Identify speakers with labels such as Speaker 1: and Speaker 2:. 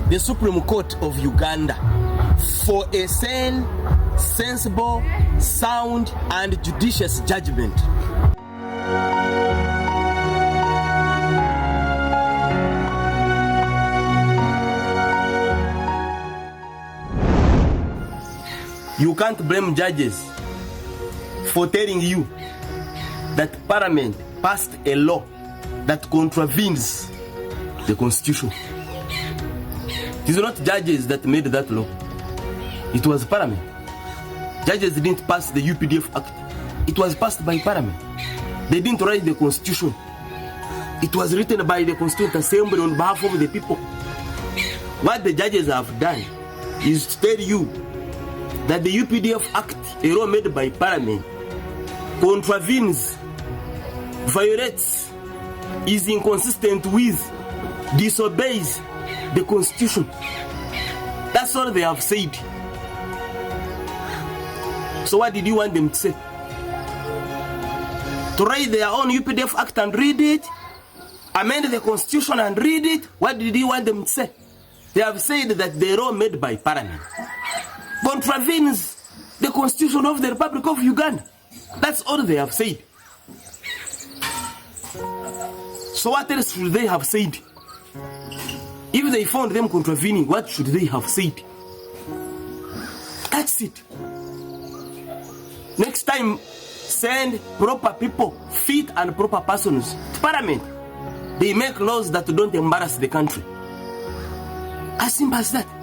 Speaker 1: the Supreme Court of Uganda for a sane, sensible, sound, and judicious judgment. You can't blame judges for telling you that Parliament passed a law that contravenes the Constitution. It is not judges that made that law. It was Parliament. Judges didn't pass the UPDF Act. It was passed by Parliament. They didn't write the Constitution. It was written by the Constituent Assembly on behalf of the people. What the judges have done is to tell you that the UPDF Act, a law made by Parliament, contravenes, violates, is inconsistent with, disobeys the Constitution. That's all they have said. So what did you want them to say? To write their own UPDF Act and read it? Amend the Constitution and read it? What did you want them to say? They have said that the law made by Parliament contravenes the Constitution of the Republic of Uganda. That's all they have said. So what else should they have said? If they found them contravening, what should they have said? That's it. Next time, send proper people, fit and proper persons to Parliament. They make laws that don't embarrass the country. As simple as that.